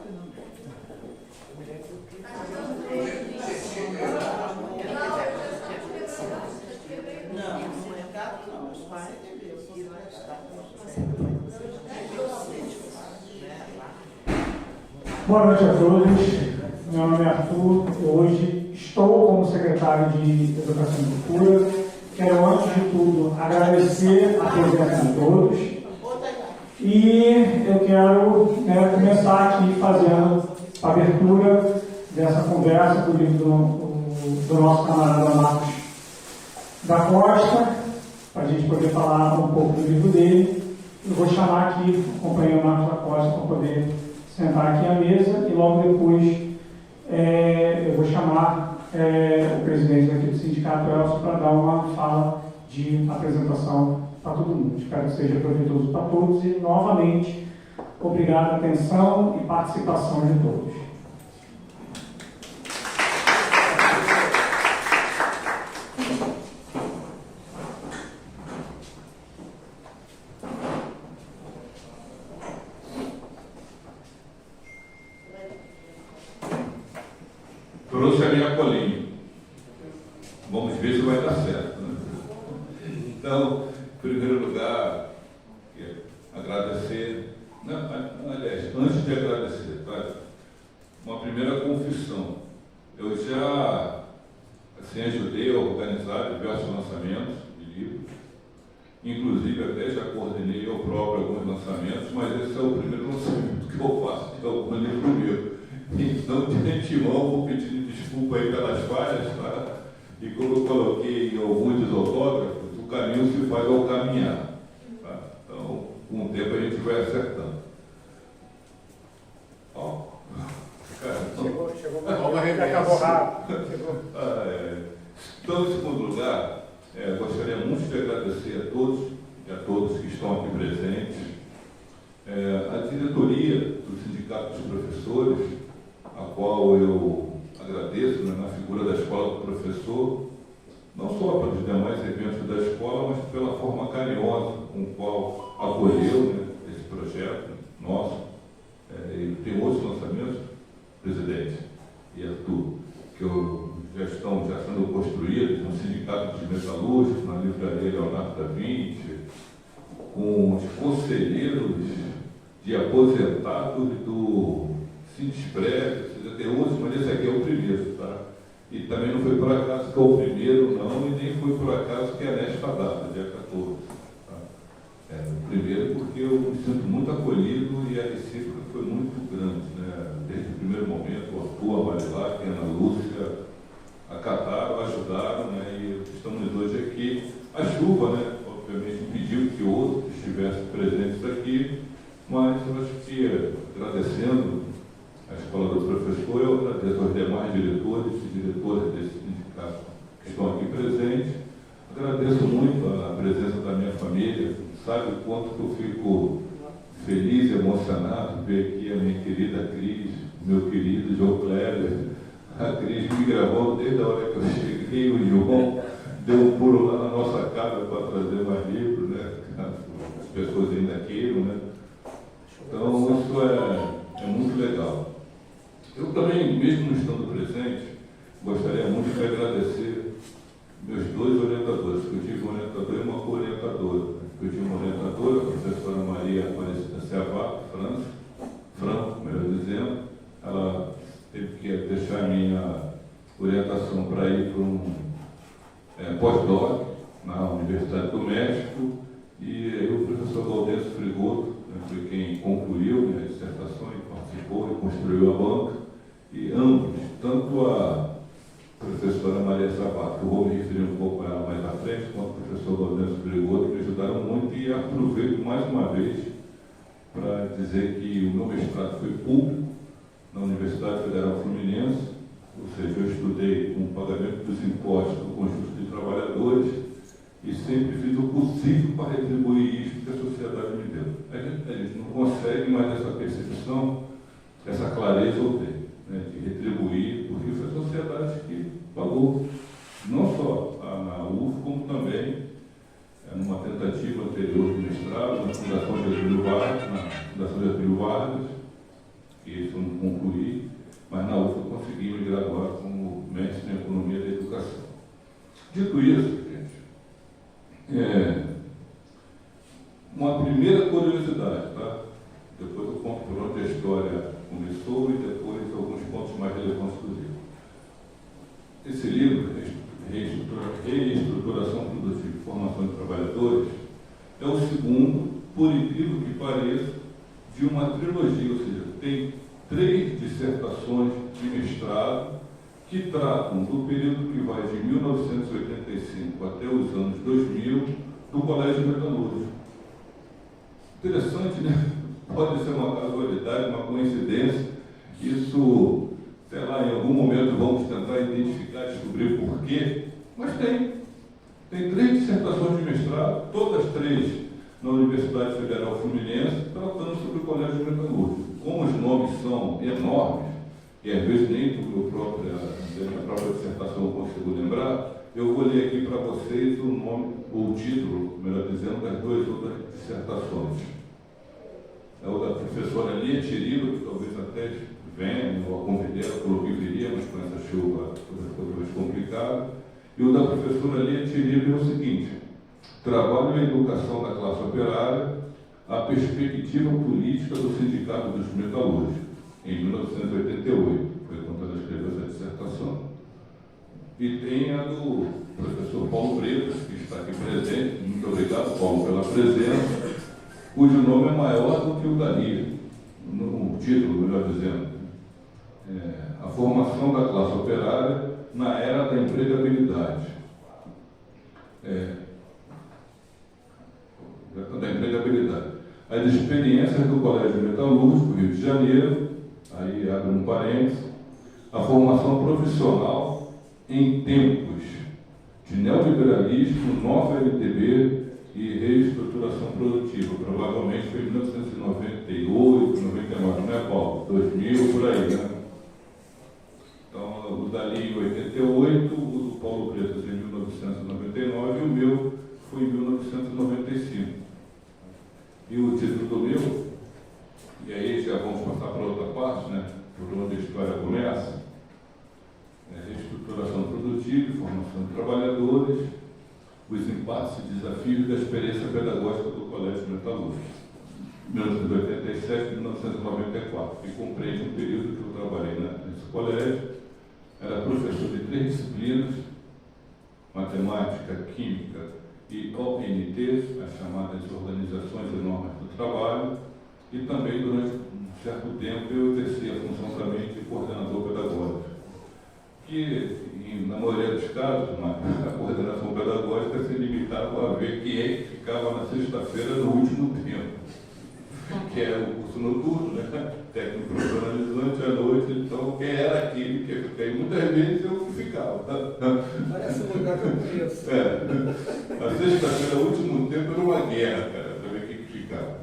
Boa noite a todos. Meu nome é Arthur. Eu hoje estou como secretário de Educação e Cultura. Quero, antes de tudo, agradecer a presença de todos. E eu quero começar aqui fazendo a abertura dessa conversa do livro do nosso camarada Marcos da Costa, para a gente poder falar um pouco do livro dele. Eu vou chamar aqui o companheiro Marcos da Costa para poder sentar aqui à mesa e logo depois eu vou chamar o presidente aqui do Sindicato, Elcio, para dar uma fala de apresentação para todo mundo. Espero que seja proveitoso para todos e, novamente, obrigado a atenção e participação de todos. Trouxe a minha colinha. Vamos ver se vai dar certo, né? Então, em primeiro lugar, agradecer. Aliás, antes de agradecer, tá? Uma primeira confissão. Eu já ajudei a organizar diversos lançamentos de livros, inclusive até já coordenei eu próprio alguns lançamentos, mas esse é o primeiro lançamento que eu faço de algum livro meu. Então, de antemão, vou pedir desculpa aí pelas falhas, tá? E como eu coloquei alguns dos autógrafos, o caminho se faz ao caminhar, tá? Então, com o tempo a gente vai acertando. Ó, cara, então... Chegou, acabou rápido. Então, em segundo lugar, gostaria muito de agradecer a todos e a todos que estão aqui presentes, a diretoria do Sindicato dos Professores, a qual eu agradeço, né, na figura da Escola do Professor, não só pelos demais eventos da escola, mas pela forma carinhosa com a qual acolheu, né, esse projeto nosso. E tem outros lançamentos, presidente e Arthur, que já estão sendo construídos no Sindicato dos Metalúrgicos, na Livraria Leonardo da Vinci, com os conselheiros de aposentados do Sindesprev, tem outros, mas esse aqui é o primeiro, tá? E também não foi por acaso que é o primeiro, não, e nem foi por acaso que é nesta data, dia 14. Tá? O primeiro porque eu me sinto muito acolhido e a recíproca foi muito grande, né? Desde o primeiro momento, o Arthur, a Marilac, a Ana Lúcia, acataram, ajudaram, né? E estamos hoje aqui. A chuva, né? Obviamente impediu que outros estivessem presentes aqui, mas eu acho que, agradecendo a Escola do Professor, eu agradeço aos demais diretores e diretoras desse sindicato que estão aqui presentes. Agradeço muito a presença da minha família. Sabe o quanto que eu fico feliz e emocionado ver aqui a minha querida Cris, meu querido João Kleber. A Cris me gravou desde a hora que eu cheguei, o João deu um pulo lá na nossa casa para trazer mais livros, né? As pessoas ainda queiram, né? Então, isso é muito legal. Eu também, mesmo não estando presente, gostaria muito de agradecer meus dois orientadores, porque eu tive um orientador e uma co-orientadora. Eu tive uma orientadora, a professora Maria Aparecida Servato, Franco, melhor dizendo. Ela teve que deixar a minha orientação para ir para um pós-doc na Universidade do México, e aí o professor Gaudêncio Frigoto, né, foi quem concluiu, né, a dissertação e participou e construiu a banca. E ambos, tanto a professora Maria Sabato, que eu vou me referir um pouco a ela mais à frente, quanto o professor Gaudêncio Frigoto, me ajudaram muito, e aproveito mais uma vez para dizer que o meu mestrado foi público na Universidade Federal Fluminense, ou seja, eu estudei com o pagamento dos impostos do conjunto de trabalhadores e sempre fiz o possível para retribuir isso que a sociedade me deu. A gente não consegue mais essa percepção, essa clareza eu tenho, né, de retribuir, porque foi a sociedade que pagou, não só na UF, como também numa tentativa anterior de mestrado, na Fundação Getúlio Vargas, que foi um Dito isso, gente, uma primeira curiosidade, tá? Depois eu conto por onde a história começou e depois alguns pontos mais relevantes do livro. Esse livro, Reestruturação Produtiva e Formação de Trabalhadores, é o segundo, por incrível que pareça, de uma trilogia, ou seja, tem 3 dissertações de mestrado que tratam do período que vai de 1985 até os anos 2000 do Colégio Metalúrgico. Interessante, né? Pode ser uma casualidade, uma coincidência. Isso, sei lá, em algum momento vamos tentar identificar, descobrir por quê, mas tem. Tem 3 dissertações de mestrado, todas 3 na Universidade Federal Fluminense, tratando sobre o Colégio Metalúrgico. Como os nomes são enormes, e às vezes nem da minha própria dissertação eu consigo lembrar, eu vou ler aqui para vocês o nome, ou o título, melhor dizendo, das 2 outras dissertações. É o da professora Lia Tiriba, que talvez até venha, ou a convidei, ela falou que viria, mas com essa chuva foi mais complicado. E o da professora Lia Tiriba é o seguinte: trabalho e educação da classe operária, a perspectiva política do Sindicato dos Metalúrgicos, em 1988, foi quando ela escreveu essa dissertação. E tem a do professor Paulo Bretas, que está aqui presente. Muito obrigado, Paulo, pela presença, cujo nome é maior do que o da Lia, no título, melhor dizendo. A formação da classe operária na era da empregabilidade. As experiências do Colégio Metalúrgico, Rio de Janeiro, aí abre um parênteses, a formação profissional em tempos de neoliberalismo, nova LTB e reestruturação produtiva. Provavelmente foi em 1998, 99, não é, Paulo? 2000, por aí, né? Então, o dali em 88, o do Paulo Bretas em 1999 e o meu foi em 1995. E o título do meu, e aí já vamos passar para outra parte, né, por onde a história começa, reestruturação produtiva e formação de trabalhadores, os impasses e desafios da experiência pedagógica do Colégio Metalúrgico, 1987 e 1994, que compreende um período que eu trabalhei nesse colégio. Era professor de 3 disciplinas, matemática, química e ONT, as chamadas Organizações e Normas do Trabalho, e também durante um certo tempo eu exerci a função também de coordenador pedagógico, que na maioria dos casos, a coordenação pedagógica se limitava a ver quem é que ficava na sexta-feira no último tempo, que é o curso noturno, né? Técnico profissionalizante à noite, então quem era aquele que ia ficar, e muitas vezes eu ficava. Parece um lugar que eu conheço. A sexta-feira, o último tempo, era uma guerra, cara, para ver quem que ficava.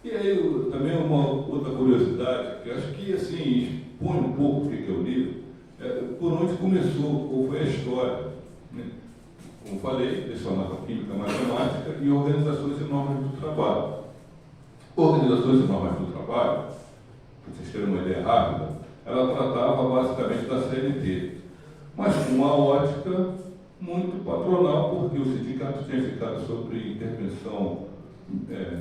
E aí, também uma outra curiosidade, que eu acho que, assim, expõe um pouco o que é o livro, por onde começou, qual foi a história, né? Como falei, lecionava Química, Matemática e Organizações e Normas do Trabalho. Organizações e Normas do Trabalho, para vocês terem uma ideia rápida, ela tratava basicamente da CLT, mas com uma ótica muito patronal, porque o sindicato tinha ficado sob intervenção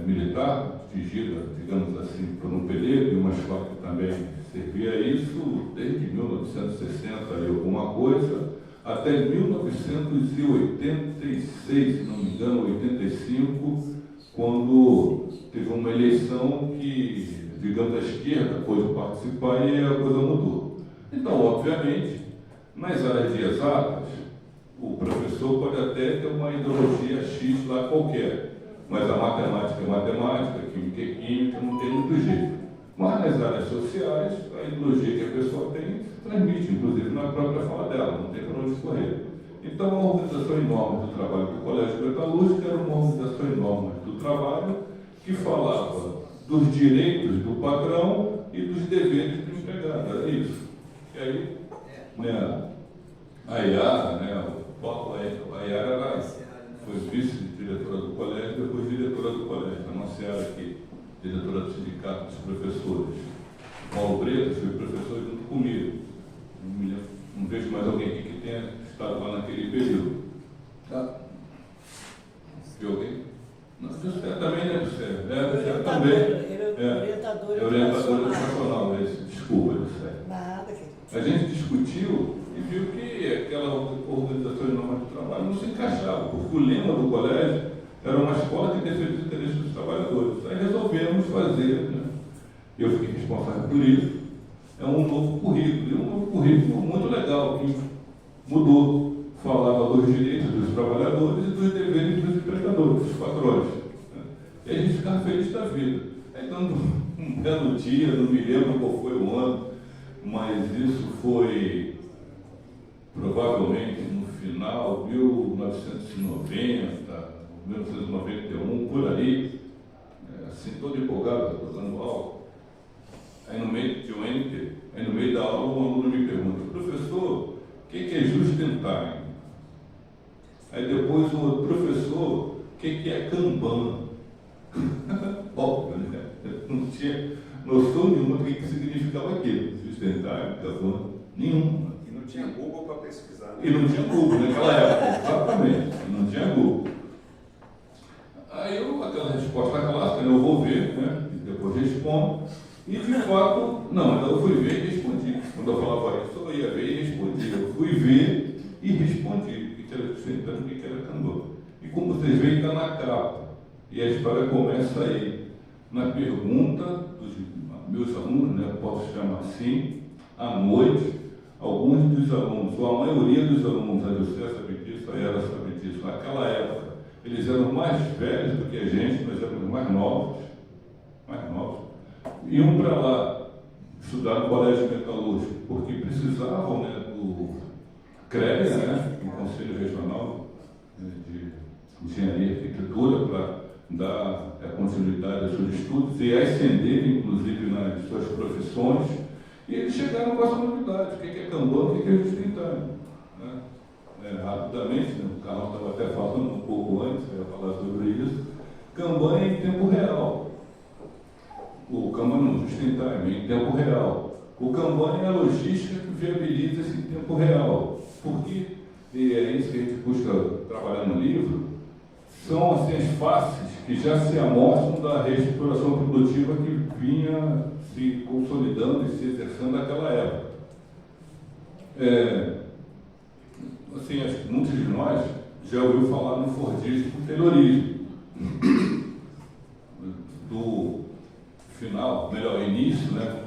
militar, dirigida, digamos assim, por um período, e uma escola que também servia a isso desde 1960 e alguma coisa, até 1986, se não me engano, 85, quando teve uma eleição que, digamos, a esquerda pôde participar e a coisa mudou. Então, obviamente, nas áreas de exatas, o professor pode até ter uma ideologia X lá qualquer, mas a matemática é matemática, a química é química, não tem muito jeito. Mas nas áreas sociais, a ideologia que a pessoa tem se transmite, inclusive na própria fala dela, não tem para onde correr. Então, a Organização em Normas do Trabalho do Colégio Metalúrgico era uma organização em normas do trabalho que falava dos direitos do patrão e dos deveres do empregado. Era isso. E aí, né, a Yara, né, a Yara foi vice-diretora do colégio, depois diretora do colégio. A nossa Yara aqui, diretora do Sindicato dos Professores. O Paulo Bretas foi professor junto comigo. Não vejo mais alguém aqui que tenha estado lá naquele período. a gente discutiu e viu que aquela organização de normas de trabalho não se encaixava, porque o lema do colégio era uma escola que defende os interesses dos trabalhadores. Aí resolvemos fazer, né? Eu fiquei responsável por isso, é um novo currículo, e um novo currículo muito legal, que mudou, falava dos direitos dos trabalhadores e dos deveres dos empregadores, dos patrões. Né? E a gente ficava feliz da vida. Aí, dando um belo dia, não me lembro qual foi o ano, mas isso foi provavelmente no final de 1990, 1991, por aí, assim, todo empolgado, dando aula. Aí no meio de aí no meio da aula, um aluno me pergunta: professor, o que é just in time? Aí depois o outro: professor, o que é Kanban? Óbvio, né? Eu não tinha noção nenhuma do que significava aquilo. Just in time, Kanban, nenhuma. E não tinha Google para pesquisar. Né? E não tinha Google naquela época, exatamente, não tinha Google. Aí eu, aquela resposta clássica, eu vou ver, né? E depois respondo. E de fato, não, eu fui ver e respondi. Quando eu falava isso, eu ia ver e respondi. Eu fui ver e respondi. O que era sentando, o que era Kanban. E como vocês veem, está na capa. E a história começa aí, na pergunta dos meus alunos, né? Posso chamar assim, à noite, alguns dos alunos, ou a maioria dos alunos, a José sabe disso, a Era sabe disso, naquela época, eles eram mais velhos do que a gente, nós éramos mais novos, iam para lá estudar no colégio metalúrgico, porque precisavam, né, do CREA, né, do Conselho Regional, né, de Engenharia e Arquitetura, para dar continuidade aos seus estudos e ascender, inclusive, nas suas profissões. E eles chegaram com essa novidade: o que é Kanban, o que é just in time, né? Rapidamente, né, o Carlos estava até falando um pouco antes, eu ia falar sobre isso. Kanban é em tempo real. O Kanban não, just in time, é em tempo real. O Kanban é a logística que viabiliza esse tempo real. Porque, e é isso que a gente busca trabalhar no livro, são assim, as faces que já se amostram da reestruturação produtiva que vinha se consolidando e se exercendo naquela época. Assim, acho que muitos de nós já ouviu falar no Fordismo e Taylorismo. Do final, melhor, início, né,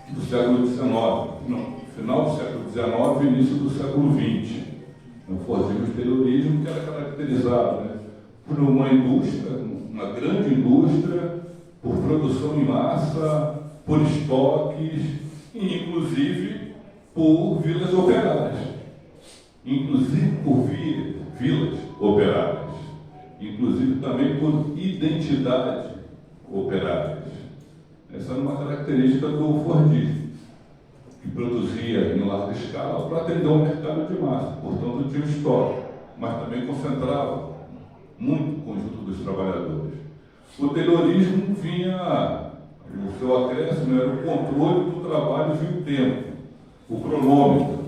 do século XIX. Não, final do século XIX e início do século XX. O Fordismo e Taylorismo, que era caracterizado, né, por uma indústria, uma grande indústria, por produção em massa, por estoques e, inclusive, por vilas operárias. Inclusive por vilas operárias. Inclusive também por identidade operárias. Essa era uma característica do Fordismo, que produzia em larga escala para atender ao mercado de massa. Portanto, tinha estoque, mas também concentrava muito o conjunto dos trabalhadores. O Taylorismo vinha, o seu acréscimo era o controle do trabalho e o tempo, o cronômetro.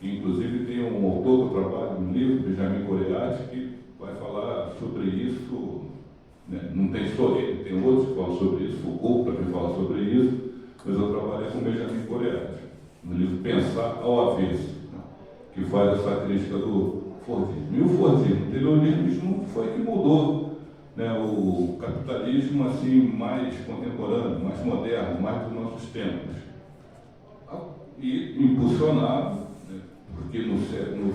Inclusive tem um autor do trabalho no livro, Benjamin Coriati, que vai falar sobre isso, né? Não tem só ele, tem outros que falam sobre isso, Foucault também fala sobre isso, mas eu trabalhei com Benjamin Coriati, no livro Pensar ao Avesso, né? Que faz essa crítica do Fordismo. E o Fordismo, o Taylorismo foi que mudou, né, o capitalismo assim, mais contemporâneo, mais moderno, mais dos nossos tempos. E impulsionado, né, porque no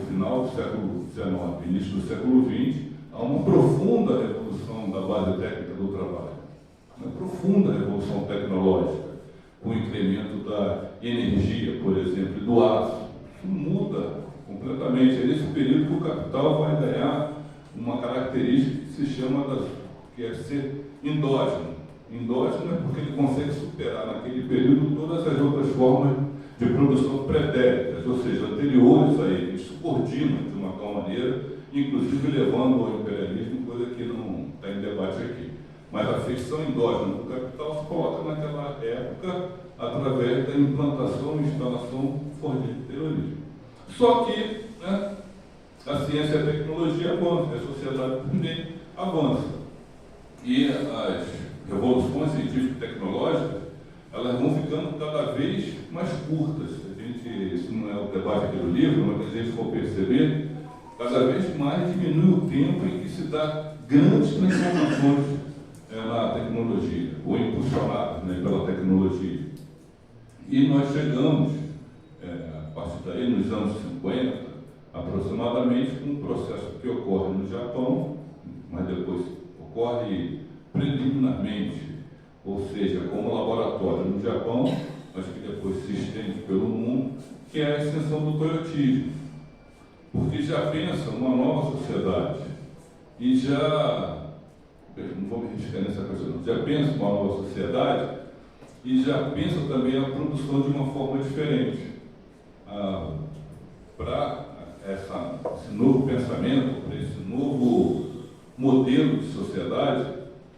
final do século XIX, início do século XX, há uma profunda revolução da base técnica do trabalho, uma profunda revolução tecnológica, com o incremento da energia, por exemplo, e do aço. Isso muda completamente. É nesse período que o capital vai ganhar uma característica que se chama que é ser endógeno. Endógeno é porque ele consegue superar naquele período todas as outras formas de produção pretéritas, ou seja, anteriores a ele. Ele subordina de uma tal maneira, inclusive levando ao imperialismo, coisa que não está em debate aqui. Mas a feição endógena do capital se coloca naquela época através da implantação e instalação Fordismo e Taylorismo. Só que, né, a ciência e a tecnologia avançam, a sociedade também avança. E as revoluções científico-tecnológicas, elas vão ficando cada vez mais curtas. Isso não é o debate aqui do livro, mas se a gente for perceber, cada vez mais diminui o tempo em que se dá grandes transformações na tecnologia, ou impulsionadas, né, pela tecnologia. E nós chegamos, a partir daí, nos anos 50, aproximadamente, com um processo que ocorre no Japão, mas depois ocorre preliminarmente, ou seja, como laboratório no Japão, mas que depois se estende pelo mundo, que é a extensão do toyotismo. Porque já pensa uma nova sociedade e já, não vou me arriscar nessa coisa não, já pensa uma nova sociedade e já pensa também a produção de uma forma diferente. Para esse novo pensamento, para esse novo modelo de sociedade,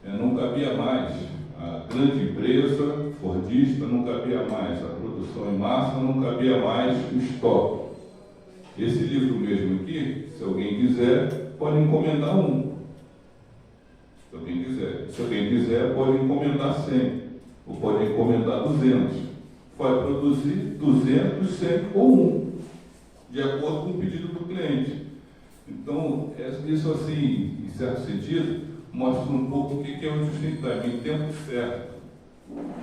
não cabia mais a grande empresa fordista, não cabia mais a produção em massa, não cabia mais o estoque. Esse livro mesmo aqui, se alguém quiser, pode encomendar um. Se alguém quiser. Se alguém quiser, pode encomendar 100, ou pode encomendar 200. Vai produzir 200, 100 ou 1, de acordo com o pedido do cliente. Então, isso assim, em certo sentido, mostra um pouco o que é o just-in-time, em tempo certo,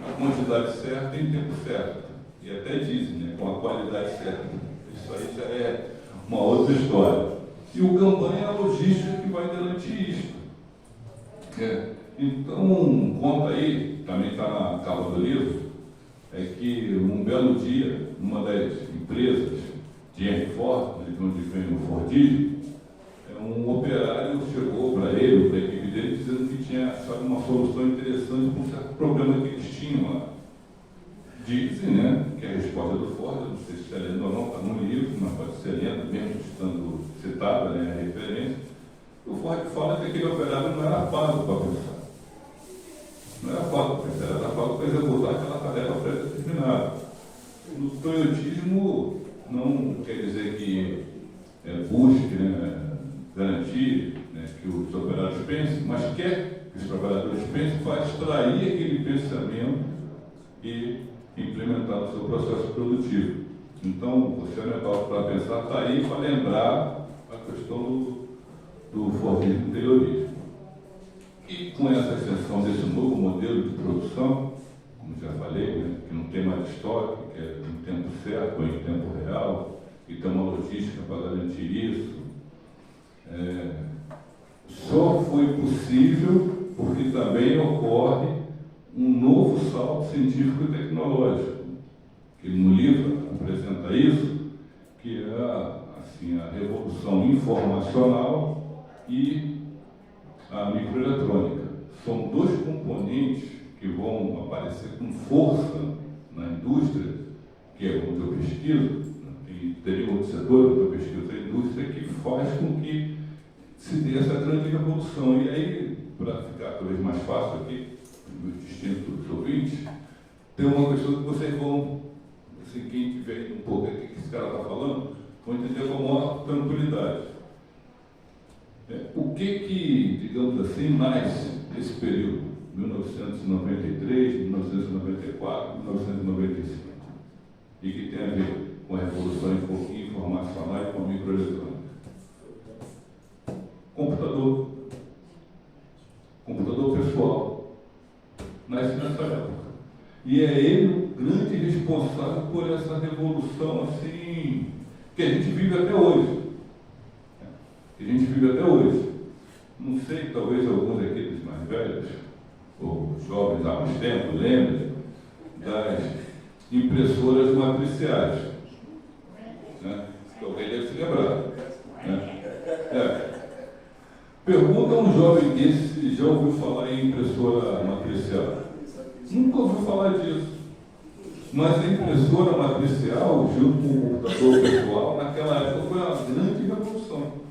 a quantidade certa em tempo certo. E até dizem, né, com a qualidade certa. Isso aí já é uma outra história. E o Kanban é a logística que vai garantir isso. Então, conta aí, também está na capa do livro, é que um belo dia, uma das empresas de Henry Ford, de onde vem o Fordismo, um operário chegou para ele, para a equipe dele, dizendo que tinha achado uma solução interessante para um certo problema que eles tinham lá. Dizem, né, que a resposta do Ford, não sei se está lendo ou não, está no livro, mas pode ser lendo, mesmo estando citada, né, a referência. O Ford fala que aquele operário não era pago para pensar. Não era pago para pensar, era pago para executar aquela tarefa pré-determinada. No toyotismo, não quer dizer que busque, né, garantir, né, que os operários pensem, mas quer que os trabalhadores pensem para extrair aquele pensamento e implementar no seu processo produtivo. Então, você é legal para pensar, está aí para lembrar a questão do Fordismo terrorismo. E com essa extensão desse novo modelo de produção, como já falei, né, que não tem mais estoque, que é em tempo certo ou em tempo real, e tem uma logística para garantir isso, só foi possível porque também ocorre um novo salto científico e tecnológico, que no livro apresenta isso, que é assim, a revolução informacional e a microeletrônica. São dois componentes que vão aparecer com força na indústria, que é onde eu pesquiso, e teria outro setor onde eu pesquiso a indústria, que faz com que se dê essa grande revolução. E aí, para ficar talvez mais fácil aqui, distinto dos ouvintes, tem uma questão que vocês vão, assim, quem tiver um pouco aqui que esse cara está falando, vão entender com a maior tranquilidade. O que, digamos assim, nasce nesse período, 1993, 1994, 1995, e que tem a ver com a revolução informacional e com a microeletrônica? Computador pessoal, nasce nessa época. E é ele o grande responsável por essa revolução assim, que a gente vive até hoje. Não sei, talvez alguns aqui dos mais velhos, ou jovens há mais tempo, lembrem das impressoras matriciais. Né? Que alguém deve se lembrar. Né? Pergunta a um jovem desse se já ouviu falar em impressora matricial. Nunca ouviu falar disso. Mas a impressora matricial, junto com o computador pessoal, naquela época foi uma grande revolução.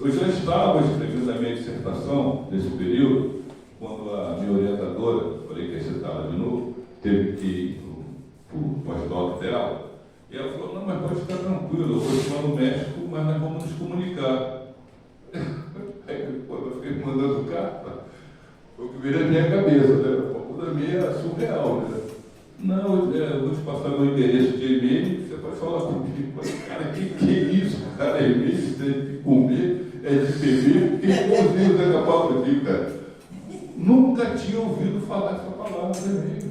Eu já estava escrevendo a minha dissertação nesse período, quando a minha orientadora, falei que ia citar ela de novo, teve que ir para o pós-doc dela, e ela falou, não, mas pode ficar tranquilo, eu vou estar no México, mas nós vamos nos comunicar. Aí depois eu fiquei mandando carta, foi o que veio na minha cabeça, né? O da minha é surreal, né? Não, eu vou te passar meu endereço de e-mail, você pode falar comigo. Cara, que é isso? Cara, é e-mail, você tem que comer, é de beber, porque igualzinho o Zé Paulo aqui, cara. Nunca tinha ouvido falar essa palavra e-mail.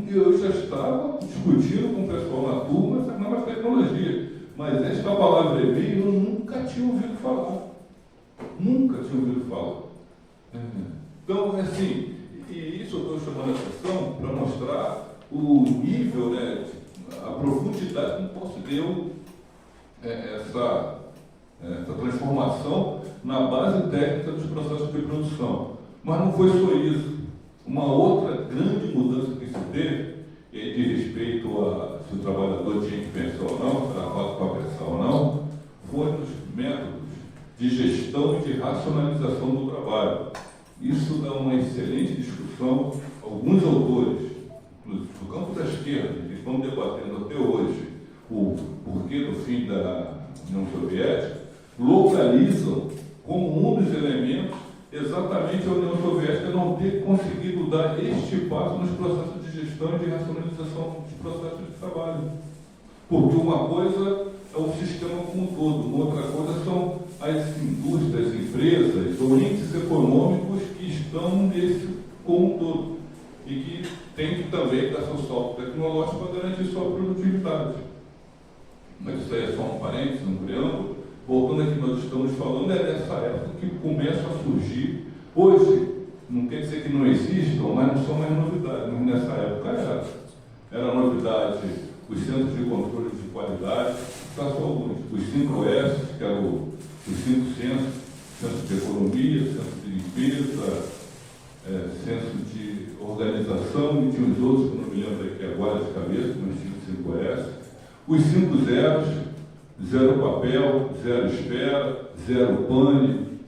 Eu já estava discutindo com o pessoal na turma essa nova tecnologia, mas esta palavra e-mail eu nunca tinha ouvido falar. Nunca tinha ouvido falar. Então, assim, e isso eu estou chamando a atenção para mostrar o nível, né, a profundidade com que se deu essa transformação na base técnica dos processos de produção. Mas não foi só isso. Uma outra grande mudança que se teve, e aí de respeito a se o trabalhador tinha que pensar ou não, se era fácil para pensar ou não, foi nos métodos de gestão e de racionalização do trabalho. Isso dá uma excelente discussão. Alguns autores do campo da esquerda, que estão debatendo até hoje o porquê do fim da União Soviética, localizam como um dos elementos exatamente a União Soviética não ter conseguido dar este passo nos processos de gestão e de racionalização dos processos de trabalho. Porque uma coisa é o sistema como um todo, uma outra coisa são as indústrias, empresas ou índices econômicos que estão nesse como um todo e que tem que também dar seu salto tecnológico para garantir sua produtividade. Mas isso aí é só um parênteses, um preâmbulo. Voltando aqui, nós estamos falando dessa época que começa a surgir. Hoje, não quer dizer que não existam, mas não são mais novidades. Mas nessa época era novidade os centros de controle de qualidade, só alguns, os 5S, que eram os 5 centros, centro de economia, centro de limpeza, centro de organização, e tinha os outros, que eu não me lembro aqui agora de cabeça, mas tinha os 5S. Os 5 zeros, zero papel, zero espera, zero pane,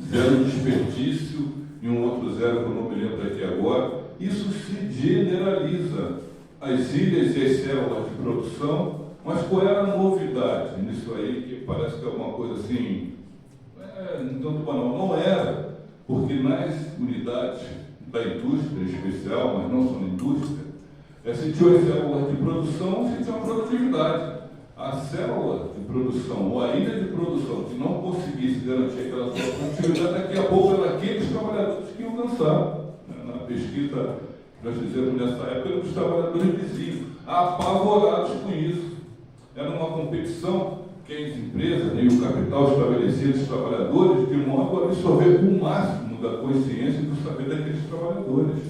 zero desperdício, e um outro zero que eu não me lembro aqui agora. Isso se generaliza. As ilhas e as células de produção, mas qual era a novidade nisso aí, que parece que é uma coisa assim, um tanto banal? Não era, porque nas unidades da indústria em especial, mas não só na indústria, se tinha as células de produção, se tinha uma produtividade. A célula de produção, ou a ilha de produção, que não conseguisse garantir aquela sua produtividade, daqui a pouco eram aqueles trabalhadores que iam cansar. Na pesquisa nós fizemos nessa época, os trabalhadores diziam, apavorados com isso. Era uma competição que as empresas e o capital estabeleciam dos trabalhadores de modo a absorver o máximo da consciência e do saber daqueles trabalhadores.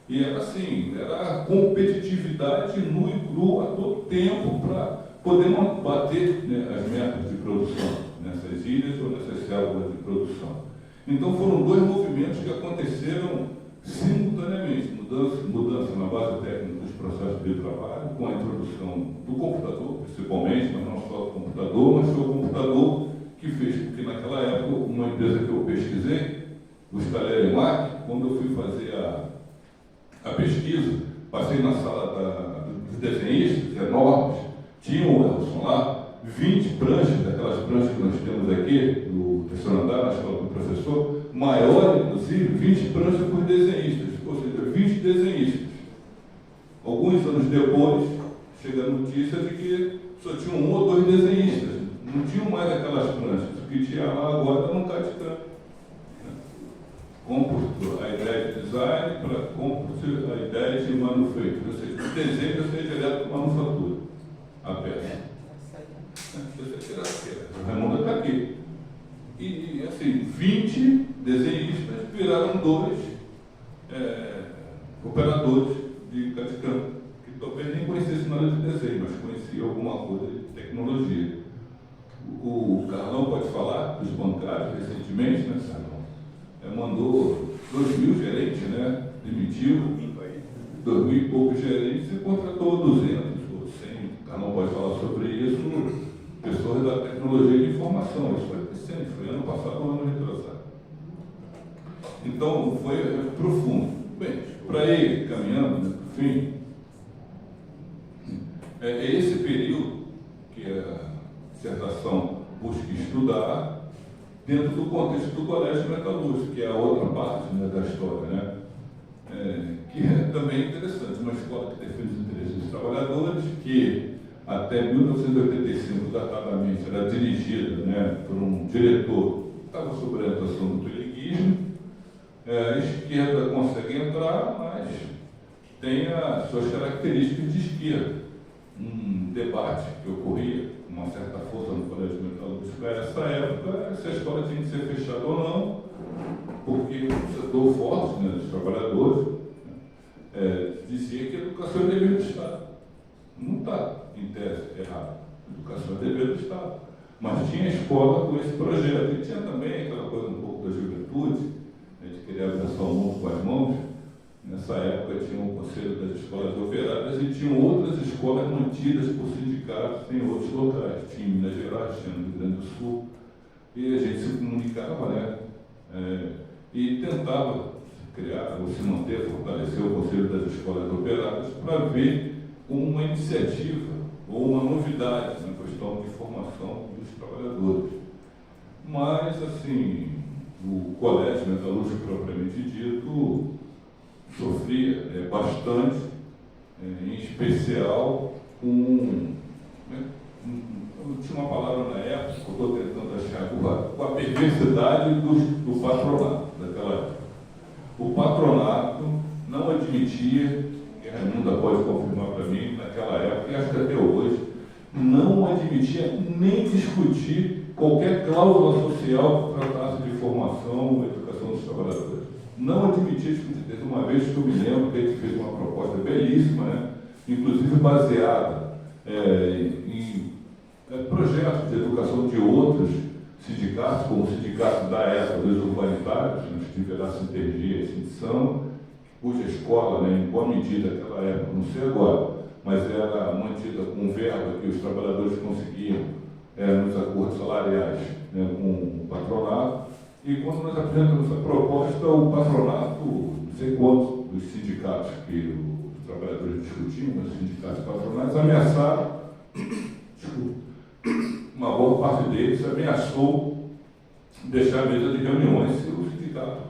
E era assim, era competitividade nua e crua a todo tempo para poder bater, né, as metas de produção nessas ilhas ou nessas células de produção. Então foram dois movimentos que aconteceram simultaneamente, mudança na base técnica dos processos de trabalho, com a introdução do computador, principalmente, mas não só do computador, mas foi o computador que fez, porque naquela época, uma empresa que eu pesquisei, o Staleremark, quando eu fui fazer a pesquisa, passei na sala dos desenhistas enormes, tinha o Elson lá, 20 pranchas, daquelas pranchas que nós temos aqui, do terceiro andar, na escola do professor, maior, inclusive, 20 pranchas por desenhistas, ou seja, 20 desenhistas. Alguns anos depois, chega a notícia de que só tinham 1 ou 2 desenhistas, não tinham mais aquelas pranchas, o que tinha lá agora era um CAD-CAM. Cômputo, a ideia de design, para cômputo, a ideia de manufatura, ou seja, o desenho já seria direto para a manufatura, a peça. O Raimundo está aqui. E assim, 20 desenhistas viraram 2 operadores de CAD-CAM, que talvez nem conhecessem nada de desenho, mas conheciam alguma coisa de tecnologia. O Carlão pode falar dos bancários recentemente, né, Carlão? Mandou 2.000 gerentes, né? Demitiu 2.000 e poucos gerentes e contratou 200 ou 100. O Carlão pode falar sobre isso. Pessoas da tecnologia de informação. Isso foi recente, foi ano passado ou ano retrasado. Então, foi profundo. Bem, para ir caminhando, né, para o fim, é esse período que a dissertação busca estudar dentro do contexto do colégio metalúrgico, que é a outra parte, né, da história, né? que é também interessante, uma escola que defende os interesses dos trabalhadores, que até 1985, datadamente, era dirigida, né, por um diretor que estava sob a orientação do triguismo. A esquerda consegue entrar, mas tem as suas características de esquerda. Um debate que ocorria com uma certa força no Colégio Metalúrgico nessa época, se a escola tinha que ser fechada ou não, porque o setor forte, né, dos trabalhadores, dizia que a educação é dever do Estado. Não está, em tese, errado. A educação é dever do Estado. Mas tinha escola com esse projeto. E tinha também aquela coisa um pouco da juventude, né, de querer abraçar o mundo com as mãos. Nessa época tinha o Conselho das Escolas Operárias e tinham outras escolas mantidas por sindicatos em outros locais. Tinha em Minas Gerais, tinha no Rio Grande do Sul. E a gente se comunicava, né? E tentava criar, ou se manter, fortalecer o Conselho das Escolas Operárias para ver uma iniciativa ou uma novidade na questão de formação dos trabalhadores. Mas, assim, o Colégio Metalúrgico propriamente dito sofria bastante, em especial com... eu tinha uma palavra na época, que eu estou tentando achar agora, com a perversidade do patronato daquela época. O patronato não admitia, e a Raimunda pode confirmar para mim, naquela época, e acho que até hoje, não admitia nem discutir qualquer cláusula social que tratasse de formação e educação dos trabalhadores. Não admitia discutir. Desde uma vez que eu me lembro que a gente fez uma proposta belíssima, né? Inclusive baseada em projetos de educação de outros sindicatos, como o sindicato da época dos urbanitários, né, de Vedação Energia e Sindição, cuja escola, né, em boa medida, naquela época, não sei agora, mas era mantida com verba que os trabalhadores conseguiam nos acordos salariais, né, com o patronato. E quando nós apresentamos a proposta, o patronato, não sei quantos dos sindicatos que os trabalhadores discutiam, os sindicatos patronais, ameaçaram, uma boa parte deles ameaçou deixar a mesa de reuniões se o sindicato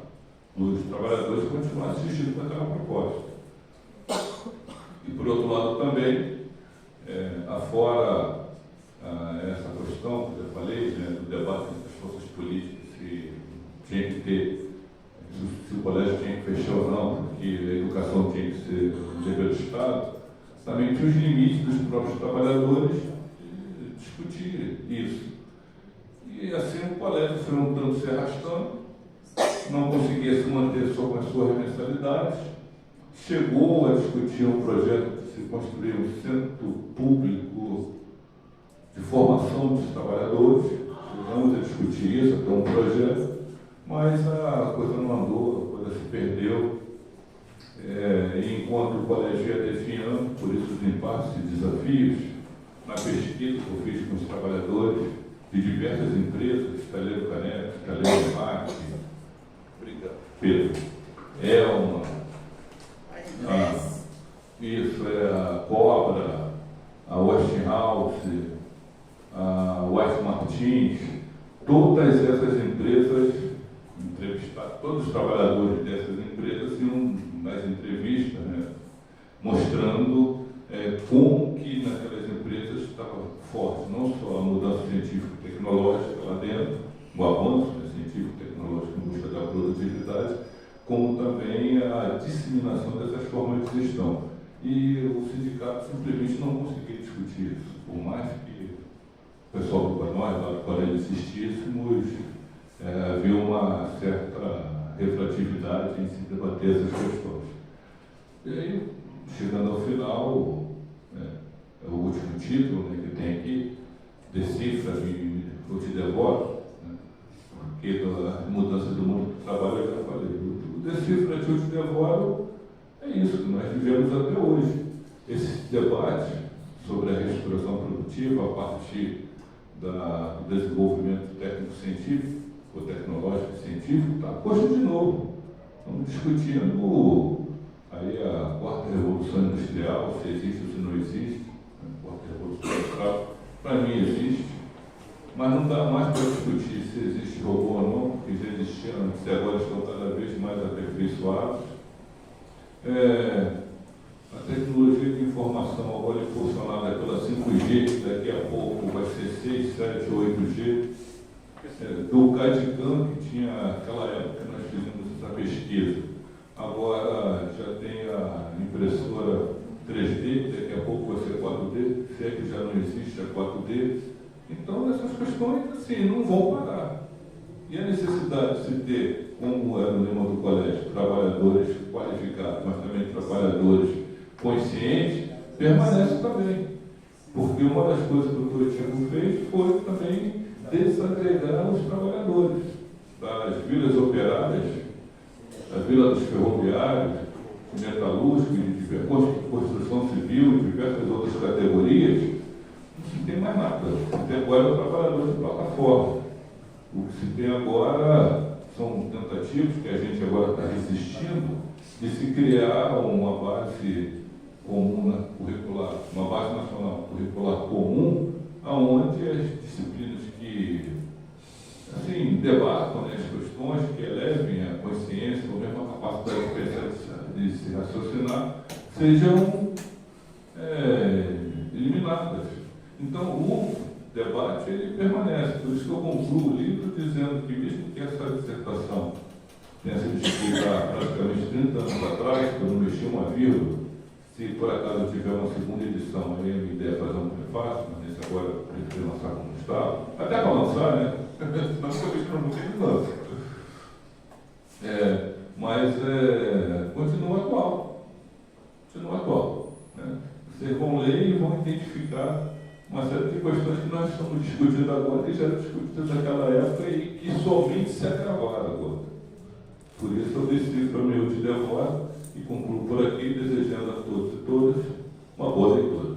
dos trabalhadores continuasse assistindo com aquela proposta. E, por outro lado, também, afora essa questão que eu falei, né, do debate entre as forças políticas, se tinha que ter, se o colégio tinha que fechar ou não, porque a educação tinha que ser dever do Estado, também tinha os limites dos próprios trabalhadores de discutir isso. E assim o colégio foi um tanto se arrastando, não conseguia se manter só com as suas mensalidades, chegou a discutir um projeto de se construir um centro público de formação dos trabalhadores. Chegamos a discutir isso, até um projeto, mas a coisa não andou, a coisa se perdeu. E enquanto o colégio ia definhando, por isso os impasses e desafios, na pesquisa que eu fiz com os trabalhadores de diversas empresas, Estaleiro Caneco, Estaleiro MAC, Pedro, Elma, isso é a Cobra, a Westinghouse, a White Martins, todas essas empresas entrevistaram, todos os trabalhadores dessas empresas iam nas entrevistas, né, mostrando como que naquelas empresas estava forte, não só a mudança científico-tecnológica lá dentro, o avanço, né, científico-tecnológico em busca da produtividade, como também a disseminação dessas formas de gestão. E o sindicato simplesmente não conseguia discutir isso, por mais que o pessoal do nós, lá do colégio, insistíssemos, havia uma certa refratividade em se debater essas questões. E aí, chegando ao final, o último título, né, que tem aqui, Decifra-me, eu te devoro, né, porque da mudança do mundo do trabalho eu já falei. O Decifra-te, eu te devoro, é isso que nós vivemos até hoje. Esse debate sobre a reestruturação produtiva a partir do desenvolvimento técnico-científico, ou tecnológico e científico, está posto de novo. Estamos discutindo aí a quarta revolução industrial, se existe ou se não existe. A quarta revolução industrial, para mim, existe, mas não dá mais para discutir se existe robô ou não, porque já existiram, e agora estão cada vez mais aperfeiçoados. A tecnologia de informação agora impulsionada pela 5G, que daqui a pouco vai ser 6, 7, 8G, do CAD/CAM, que tinha aquela época que nós fizemos essa pesquisa. Agora já tem a impressora 3D, daqui a pouco vai ser 4D, se é que já não existe a 4D. Então essas questões assim, não vão parar. E a necessidade de se ter, como era no lema do colégio, trabalhadores qualificados, mas também trabalhadores conscientes, permanece também. Porque uma das coisas que o coletivo fez foi também desagregar os trabalhadores das vilas operárias, da vila dos ferroviários, de metalúrgicos, de construção civil, de diversas outras categorias. Não tem mais nada. O que tem agora é o trabalhador de plataforma. O que se tem agora são tentativas que a gente agora está resistindo de se criar uma base comum curricular, uma base nacional curricular comum, aonde as disciplinas que assim, debatam, né, as questões, que elevem a consciência, ou mesmo a capacidade de se raciocinar, sejam eliminadas. Então, o debate ele permanece. Por isso que eu concluo o livro dizendo que, mesmo que essa dissertação tenha sido escrita há praticamente 30 anos atrás, que eu não mexi uma vírgula, se por acaso eu tiver uma segunda edição, aí a minha ideia é fazer um prefácio, mas nesse agora eu prefiro lançar como está, até para lançar, né? Senão eu vejo muito que lança. Mas continua atual. Continua atual. Né? Vocês vão ler e vão identificar uma série de questões que nós estamos discutindo agora e já discutidas naquela época e que somente se agravaram agora. Por isso eu decido para mim de devorar e concluo por aqui, desejando a todos e todas uma boa leitura.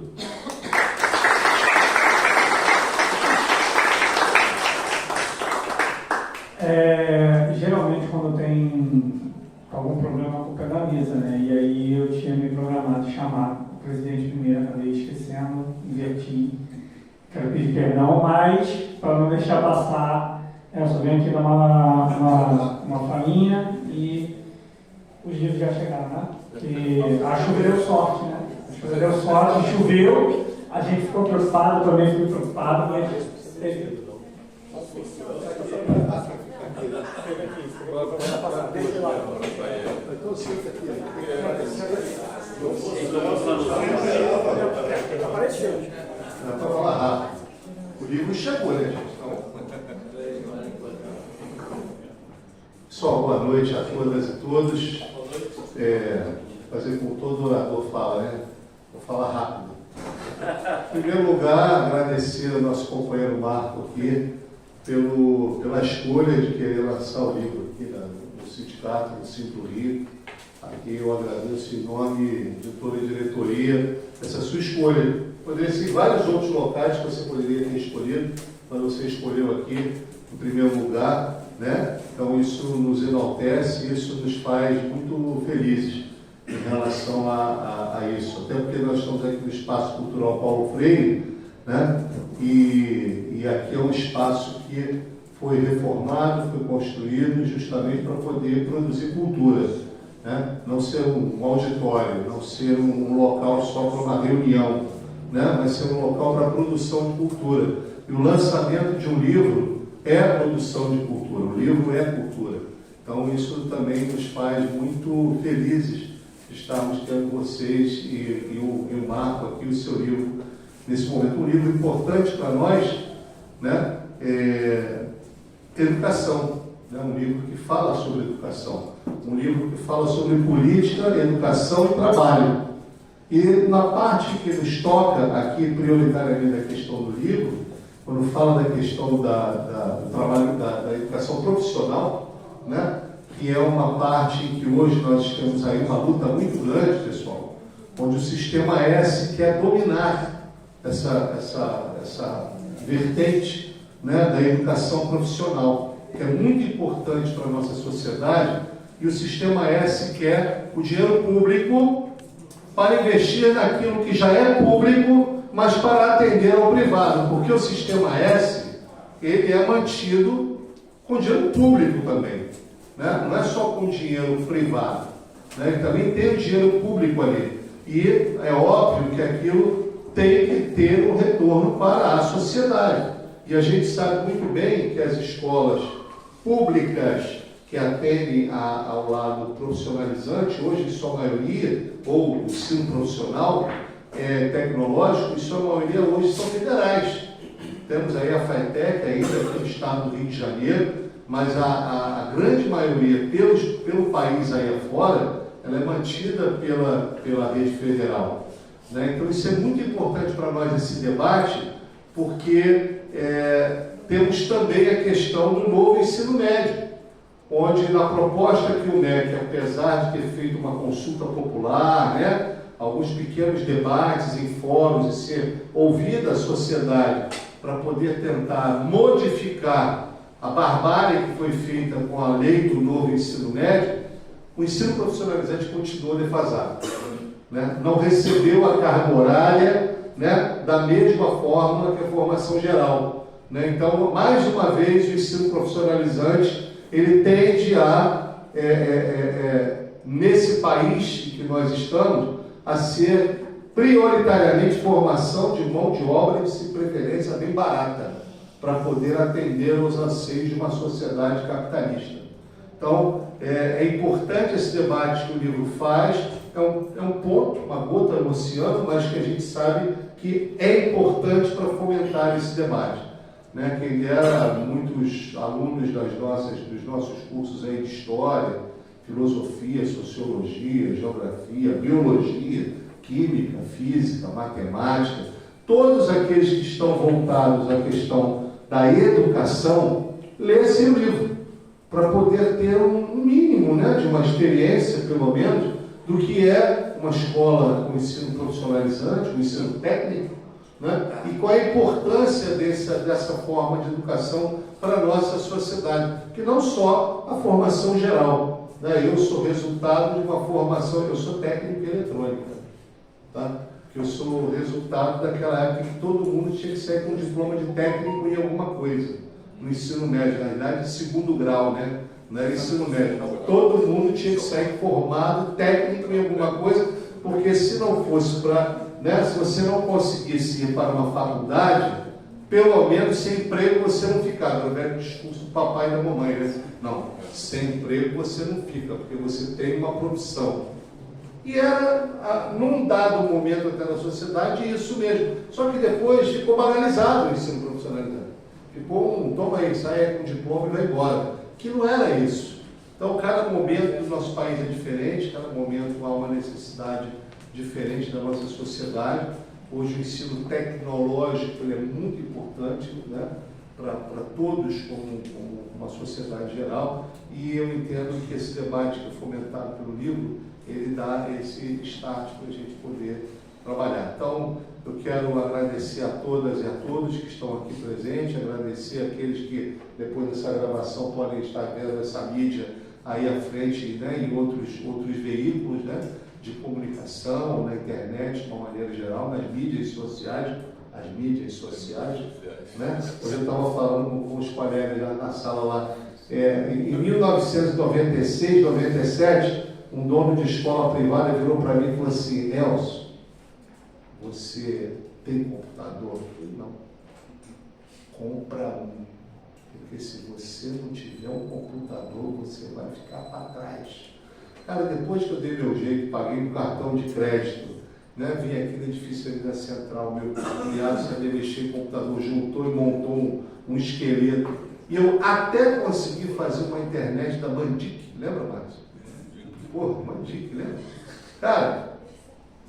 Geralmente, quando tem algum problema, a culpa é da mesa, né? E aí eu tinha me programado de chamar o presidente primeiro, acabei esquecendo, inverti. Quero pedir perdão, mas para não deixar passar, eu só venho aqui dar uma falinha e os livros já chegaram, né? Porque a chuva deu sorte, né? A chuva deu sorte, choveu, a gente ficou preocupado, eu também fiquei preocupado, mas apareceu. Para falar rápido. O livro chegou, né, gente? Então... Pessoal, boa noite a todas e todos. Fazer como todo orador fala, né? Vou falar rápido. Em primeiro lugar, agradecer ao nosso companheiro Marco aqui pela escolha de querer lançar o livro aqui no sindicato, no Sinto Rio. Aqui eu agradeço em nome de toda a diretoria essa sua escolha. Poderia ser em vários outros locais que você poderia ter escolhido, mas você escolheu aqui em primeiro lugar, né? Então isso nos enaltece, isso nos faz muito felizes em relação a isso. Até porque nós estamos aqui no Espaço Cultural Paulo Freire, né? E aqui é um espaço que foi reformado, foi construído justamente para poder produzir cultura, né? Não ser um auditório, não ser um local só para uma reunião, né? Mas ser um local para a produção de cultura. E o lançamento de um livro é a produção de cultura, o livro é cultura. Então isso também nos faz muito felizes de estarmos tendo vocês e o Marco aqui, o seu livro, nesse momento. Um livro importante para nós, né? Educação, né? Um livro que fala sobre educação, um livro que fala sobre política, educação e trabalho. E na parte que nos toca aqui, prioritariamente, a questão do livro, quando fala da questão do trabalho, da educação profissional, né? Que é uma parte em que hoje nós temos aí uma luta muito grande, pessoal, onde o sistema S quer dominar essa vertente, né, da educação profissional, que é muito importante para a nossa sociedade, e o sistema S quer o dinheiro público para investir naquilo que já é público, mas para atender ao privado, porque o sistema S ele é mantido com dinheiro público também, né? Não é só com dinheiro privado. né? Ele também tem o dinheiro público ali. E é óbvio que aquilo tem que ter um retorno para a sociedade. E a gente sabe muito bem que as escolas públicas que atendem ao lado profissionalizante, hoje em sua maioria, ou o ensino profissional tecnológico, em sua maioria hoje são federais. Temos aí a FATEC, ainda aqui no estado do Rio de Janeiro, mas a grande maioria, pelo país aí afora, ela é mantida pela rede federal, né? Então isso é muito importante para nós, esse debate, porque temos também a questão do novo ensino médio, onde na proposta que o MEC, apesar de ter feito uma consulta popular, né, alguns pequenos debates em fóruns e ser ouvida a sociedade para poder tentar modificar a barbárie que foi feita com a lei do novo ensino médio, o ensino profissionalizante continuou defasado, né? Não recebeu a carga horária, né, da mesma forma que a formação geral, né? Então, mais uma vez, o ensino profissionalizante ele tende a, nesse país em que nós estamos, a ser prioritariamente formação de mão de obra, de preferência bem barata, para poder atender aos anseios de uma sociedade capitalista. Então, é importante esse debate que o livro faz, é um ponto, uma gota no oceano, mas que a gente sabe que é importante para fomentar esse debate, né? Quem dera, muitos alunos dos nossos cursos aí de História, Filosofia, Sociologia, Geografia, Biologia, Química, Física, Matemática, todos aqueles que estão voltados à questão da educação, lessem o livro, para poder ter um mínimo, né, de uma experiência, pelo menos, do que é uma escola com ensino profissionalizante, com ensino técnico, né, e qual é a importância dessa forma de educação para a nossa sociedade, que não só a formação geral, né? Eu sou resultado de uma formação, eu sou técnico em eletrônica, tá? Eu sou o resultado daquela época que todo mundo tinha que sair com um diploma de técnico em alguma coisa, no ensino médio, na realidade, de segundo grau, né? Não era ensino médio. Todo mundo tinha que sair formado, técnico em alguma coisa, porque se não fosse para, né, se você não conseguisse ir para uma faculdade, pelo menos sem emprego você não ficava. Era o discurso do papai e da mamãe, né? Não, sem emprego você não fica, porque você tem uma profissão. E era, num dado momento até na sociedade, isso mesmo. Só que depois ficou banalizado o ensino profissionalizante. Ficou toma aí, sai com diploma e vai embora. Que não era isso. Então, cada momento do nosso país é diferente, cada momento há uma necessidade diferente da nossa sociedade. Hoje o ensino tecnológico ele é muito importante, né, para todos como uma sociedade geral. E eu entendo que esse debate que é fomentado pelo livro, ele dá esse start para a gente poder trabalhar. Então, eu quero agradecer a todas e a todos que estão aqui presentes, agradecer aqueles que, depois dessa gravação, podem estar vendo essa mídia aí à frente, né, em outros veículos, né, de comunicação, na internet, de uma maneira geral, nas mídias sociais, né? Hoje eu estava falando com os colegas lá na sala lá, em 1996, 97, um dono de escola privada virou para mim e falou assim: Elcio, você tem computador? Eu falei, não. Compra um. Porque se você não tiver um computador, você vai ficar para trás. Cara, depois que eu dei meu jeito, paguei no cartão de crédito, né, vim aqui no edifício ali da Central, meu cunhado sabia mexer em computador, juntou e montou um esqueleto. E eu até consegui fazer uma internet da Mandic, lembra, Márcio? Porra, Mandic, lembra? Cara,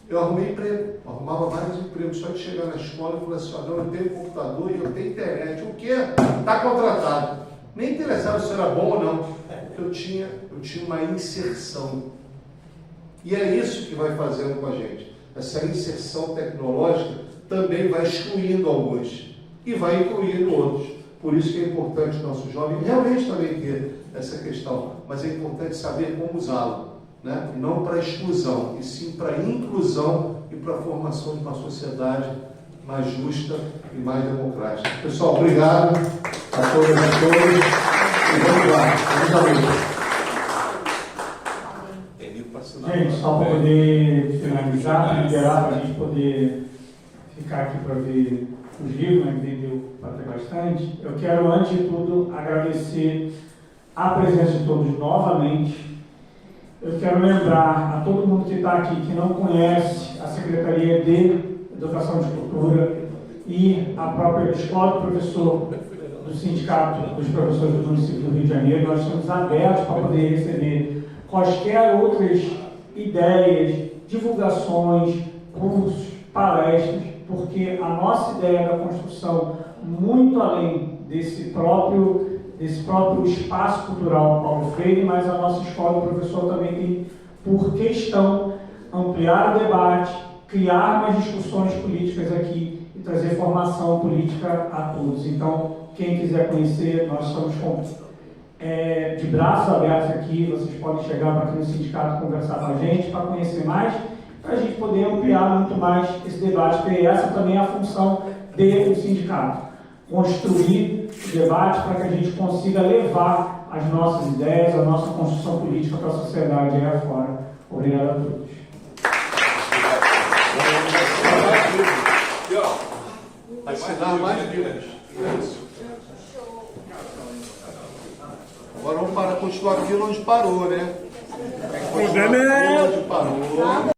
eu arrumei emprego, arrumava vários empregos, só de chegar na escola e falar assim: ó, não, eu tenho computador e eu tenho internet. O quê? Está contratado. Nem interessava se era bom ou não, porque eu tinha uma inserção. E é isso que vai fazendo com a gente. Essa inserção tecnológica também vai excluindo alguns e vai incluindo outros. Por isso que é importante o nosso jovem realmente também ter essa questão, mas é importante saber como usá-lo, né? Não para exclusão, e sim para inclusão e para a formação de uma sociedade mais justa e mais democrática. Pessoal, obrigado a todas e a todos. E vamos lá, vamos lá. Tem livro para assinar. Gente, só para poder finalizar, para liberar, para a gente poder ficar aqui para ver os livros, né, que deu para ter bastante, eu quero, antes de tudo, agradecer a presença de todos novamente. Eu quero lembrar a todo mundo que está aqui, que não conhece a Secretaria de Educação e Cultura e a própria Escola do Professor do Sindicato dos Professores do Município do Rio de Janeiro, nós estamos abertos para poder receber quaisquer outras ideias, divulgações, cursos, palestras, porque a nossa ideia da construção, muito além desse próprio espaço cultural Paulo Freire, mas a nossa escola do professor também tem por questão ampliar o debate, criar mais discussões políticas aqui e trazer formação política a todos. Então, quem quiser conhecer, nós estamos de braços abertos aqui, vocês podem chegar para aqui no sindicato conversar com a gente, para conhecer mais, para a gente poder ampliar muito mais esse debate, porque essa também é a função do sindicato, construir o debate para que a gente consiga levar as nossas ideias, a nossa construção política para a sociedade aí afora. Obrigado a todos. Assinar mais livros. Agora vamos continuar aqui onde parou, né? O problema é... Onde parou.